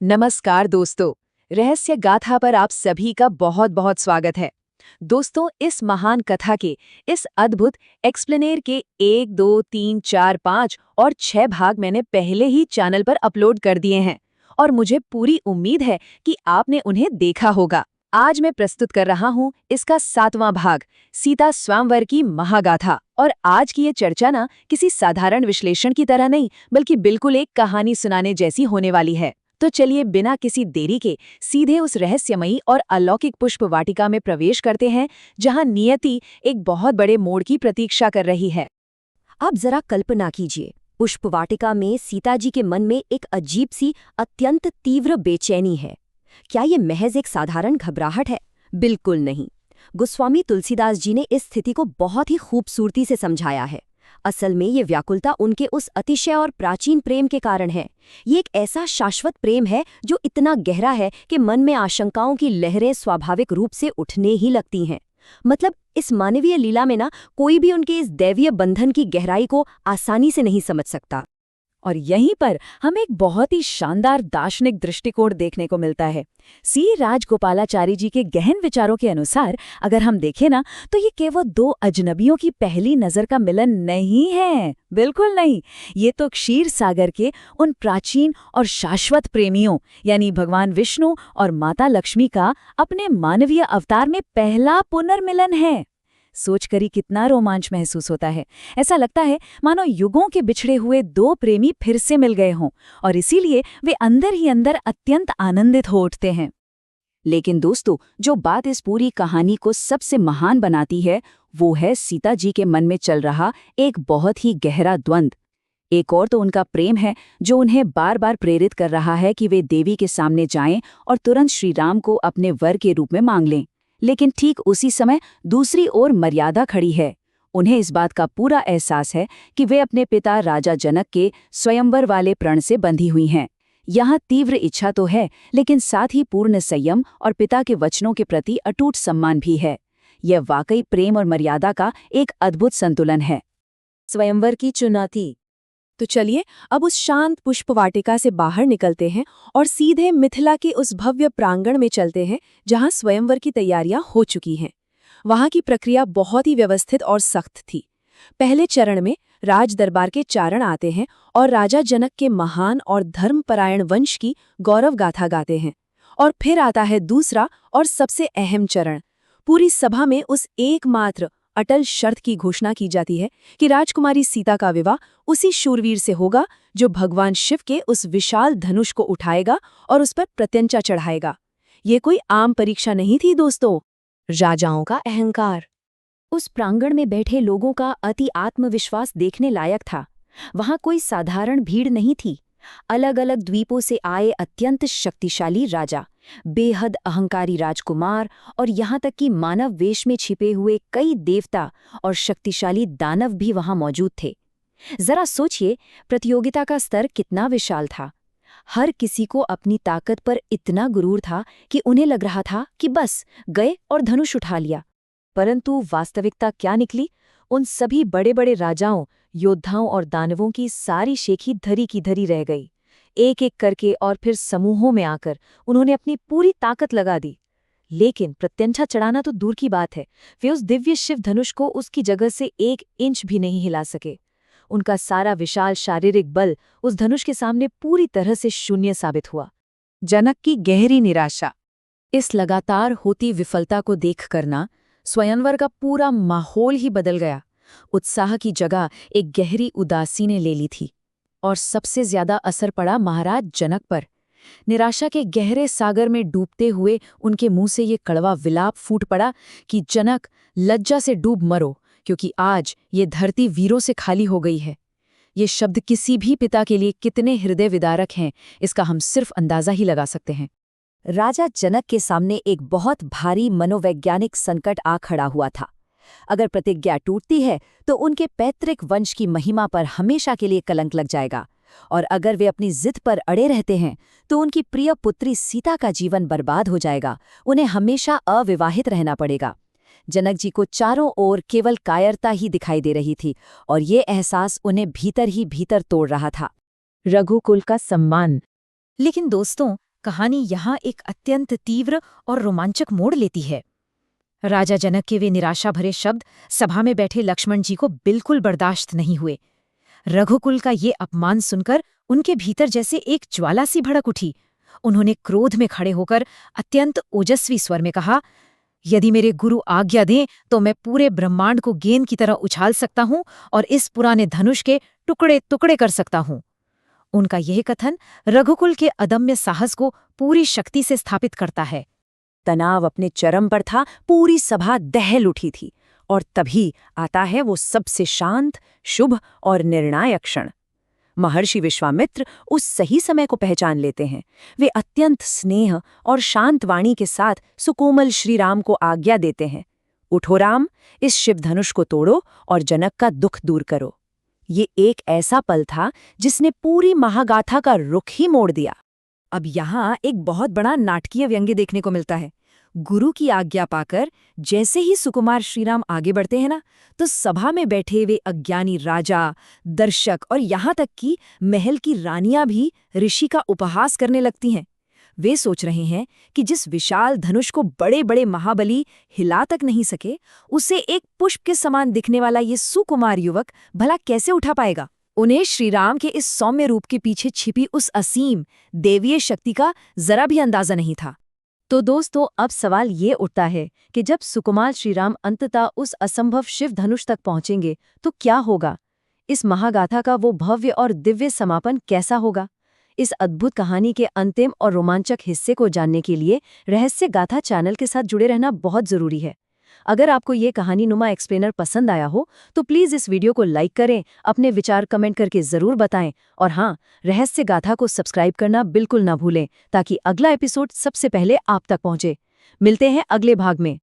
नमस्कार दोस्तों। रहस्य गाथा पर आप सभी का बहुत बहुत स्वागत है। दोस्तों, इस महान कथा के इस अद्भुत एक्सप्लेनेर के 1, 2, 3, 4, 5 और 6 भाग मैंने पहले ही चैनल पर अपलोड कर दिए हैं और मुझे पूरी उम्मीद है कि आपने उन्हें देखा होगा। आज मैं प्रस्तुत कर रहा हूँ इसका 7वां भाग, सीता स्वयंवर की महागाथा। और आज की ये चर्चा ना किसी साधारण विश्लेषण की तरह नहीं, बल्कि बिल्कुल एक कहानी सुनाने जैसी होने वाली है। तो चलिए बिना किसी देरी के सीधे उस रहस्यमयी और अलौकिक पुष्प वाटिका में प्रवेश करते हैं, जहां नियति एक बहुत बड़े मोड़ की प्रतीक्षा कर रही है। आप जरा कल्पना कीजिए, पुष्प वाटिका में सीता जी के मन में एक अजीब सी अत्यंत तीव्र बेचैनी है। क्या ये महज एक साधारण घबराहट है? बिल्कुल नहीं। गोस्वामी तुलसीदास जी ने इस स्थिति को बहुत ही खूबसूरती से समझाया है। असल में ये व्याकुलता उनके उस अतिशय और प्राचीन प्रेम के कारण है। ये एक ऐसा शाश्वत प्रेम है जो इतना गहरा है कि मन में आशंकाओं की लहरें स्वाभाविक रूप से उठने ही लगती हैं। मतलब इस मानवीय लीला में ना कोई भी उनके इस दैवीय बंधन की गहराई को आसानी से नहीं समझ सकता। और यहीं पर हमें एक बहुत ही शानदार दार्शनिक दृष्टिकोण देखने को मिलता है। सी राजगोपालाचारी जी के गहन विचारों के अनुसार अगर हम देखें ना, तो ये केवल दो अजनबियों की पहली नजर का मिलन नहीं है, बिल्कुल नहीं। ये तो क्षीर सागर के उन प्राचीन और शाश्वत प्रेमियों यानी भगवान विष्णु और माता लक्ष्मी का अपने मानवीय अवतार में पहला पुनर्मिलन है। सोचकर ही कितना रोमांच महसूस होता है। ऐसा लगता है मानो युगों के बिछड़े हुए दो प्रेमी फिर से मिल गए हों, और इसीलिए वे अंदर ही अंदर अत्यंत आनंदित हो उठते हैं। लेकिन दोस्तों, जो बात इस पूरी कहानी को सबसे महान बनाती है, वो है सीता जी के मन में चल रहा एक बहुत ही गहरा द्वंद्व। एक और तो उनका प्रेम है जो उन्हें बार बार प्रेरित कर रहा है कि वे देवी के सामने जाएं और तुरंत श्री राम को अपने वर के रूप में मांग लें। लेकिन ठीक उसी समय दूसरी ओर मर्यादा खड़ी है। उन्हें इस बात का पूरा एहसास है कि वे अपने पिता राजा जनक के स्वयंवर वाले प्रण से बंधी हुई हैं। यहाँ तीव्र इच्छा तो है, लेकिन साथ ही पूर्ण संयम और पिता के वचनों के प्रति अटूट सम्मान भी है। यह वाकई प्रेम और मर्यादा का एक अद्भुत संतुलन है। स्वयंवर की चुनौती। तो चलिए अब उस शांत पुष्प वाटिका से बाहर निकलते हैं और सीधे मिथिला के उस भव्य प्रांगण में चलते हैं, जहां स्वयंवर की तैयारियां हो चुकी हैं। वहां की प्रक्रिया बहुत ही व्यवस्थित और सख्त थी। पहले चरण में राज दरबार के चारण आते हैं और राजा जनक के महान और धर्मपरायण वंश की गौरव गाथा गाते हैं। और फिर आता है दूसरा और सबसे अहम चरण। पूरी सभा में उस एकमात्र अटल शर्त की घोषणा की जाती है कि राजकुमारी सीता का विवाह उसी शूरवीर से होगा जो भगवान शिव के उस विशाल धनुष को उठाएगा और उस पर प्रत्यंचा चढ़ाएगा। ये कोई आम परीक्षा नहीं थी दोस्तों, राजाओं का अहंकार। उस प्रांगण में बैठे लोगों का अति आत्मविश्वास देखने लायक था। वहां कोई साधारण भीड़ नहीं थी। अलग अलग द्वीपों से आए अत्यंत शक्तिशाली राजा, बेहद अहंकारी राजकुमार और यहाँ तक कि मानव वेश में छिपे हुए कई देवता और शक्तिशाली दानव भी वहां मौजूद थे। जरा सोचिए, प्रतियोगिता का स्तर कितना विशाल था। हर किसी को अपनी ताकत पर इतना गुरूर था कि उन्हें लग रहा था कि बस गए और धनुष उठा लिया। परंतु वास्तविकता क्या निकली? उन सभी बड़े बड़े राजाओं, योद्धाओं और दानवों की सारी शेखी धरी की धरी रह गई। एक एक करके और फिर समूहों में आकर उन्होंने अपनी पूरी ताकत लगा दी। लेकिन प्रत्यंचा चढ़ाना तो दूर की बात है, वे उस दिव्य शिव धनुष को उसकी जगह से 1 इंच भी नहीं हिला सके। उनका सारा विशाल शारीरिक बल उस धनुष के सामने पूरी तरह से शून्य साबित हुआ। जनक की गहरी निराशा। इस लगातार होती विफलता को देख करना स्वयंवर का पूरा माहौल ही बदल गया। उत्साह की जगह एक गहरी उदासी ने ले ली थी, और सबसे ज्यादा असर पड़ा महाराज जनक पर। निराशा के गहरे सागर में डूबते हुए उनके मुंह से ये कड़वा विलाप फूट पड़ा कि जनक, लज्जा से डूब मरो, क्योंकि आज ये धरती वीरों से खाली हो गई है। ये शब्द किसी भी पिता के लिए कितने हृदय विदारक हैं, इसका हम सिर्फ अंदाजा ही लगा सकते हैं। राजा जनक के सामने एक बहुत भारी मनोवैज्ञानिक संकट आ खड़ा हुआ था। अगर प्रतिज्ञा टूटती है तो उनके पैतृक वंश की महिमा पर हमेशा के लिए कलंक लग जाएगा, और अगर वे अपनी जिद पर अड़े रहते हैं तो उनकी प्रिय पुत्री सीता का जीवन बर्बाद हो जाएगा। उन्हें हमेशा अविवाहित रहना पड़ेगा। जनक जी को चारों ओर केवल कायरता ही दिखाई दे रही थी, और ये एहसास उन्हें भीतर ही भीतर तोड़ रहा था। रघुकुल का सम्मान। लेकिन दोस्तों, कहानी यहाँ एक अत्यंत तीव्र और रोमांचक मोड़ लेती है। राजा जनक के वे निराशा भरे शब्द सभा में बैठे लक्ष्मण जी को बिल्कुल बर्दाश्त नहीं हुए। रघुकुल का ये अपमान सुनकर उनके भीतर जैसे एक ज्वाला सी भड़क उठी। उन्होंने क्रोध में खड़े होकर अत्यंत ओजस्वी स्वर में कहा, यदि मेरे गुरु आज्ञा दें तो मैं पूरे ब्रह्मांड को गेंद की तरह उछाल सकता हूं और इस पुराने धनुष के टुकड़े टुकड़े कर सकता हूं। उनका यह कथन रघुकुल के अदम्य साहस को पूरी शक्ति से स्थापित करता है। तनाव अपने चरम पर था, पूरी सभा दहल उठी थी। और तभी आता है वो सबसे शांत, शुभ और निर्णायक क्षण। महर्षि विश्वामित्र उस सही समय को पहचान लेते हैं। वे अत्यंत स्नेह और शांत वाणी के साथ सुकोमल श्री राम को आज्ञा देते हैं, उठो राम, इस शिव धनुष को तोड़ो और जनक का दुख दूर करो। ये एक ऐसा पल था जिसने पूरी महागाथा का रुख ही मोड़ दिया। अब यहाँ एक बहुत बड़ा नाटकीय व्यंग्य देखने को मिलता है। गुरु की आज्ञा पाकर जैसे ही सुकुमार श्रीराम आगे बढ़ते हैं ना, तो सभा में बैठे वे अज्ञानी राजा, दर्शक और यहाँ तक कि महल की रानियां भी ऋषि का उपहास करने लगती हैं। वे सोच रहे हैं कि जिस विशाल धनुष को बड़े बड़े महाबली हिला तक नहीं सके, उसे एक पुष्प के समान दिखने वाला ये सुकुमार युवक भला कैसे उठा पाएगा। उन्हें श्रीराम के इस सौम्य रूप के पीछे छिपी उस असीम देवीय शक्ति का जरा भी अंदाजा नहीं था। तो दोस्तों, अब सवाल ये उठता है कि जब सुकुमार श्रीराम अंततः उस असंभव शिव धनुष तक पहुंचेंगे तो क्या होगा? इस महागाथा का वो भव्य और दिव्य समापन कैसा होगा? इस अद्भुत कहानी के अंतिम और रोमांचक हिस्से को जानने के लिए रहस्य गाथा चैनल के साथ जुड़े रहना बहुत जरूरी है। अगर आपको ये कहानी नुमा एक्सप्लेनर पसंद आया हो तो प्लीज़ इस वीडियो को लाइक करें, अपने विचार कमेंट करके ज़रूर बताएं और हाँ, रहस्य गाथा को सब्सक्राइब करना बिल्कुल ना भूलें ताकि अगला एपिसोड सबसे पहले आप तक पहुंचे। मिलते हैं अगले भाग में।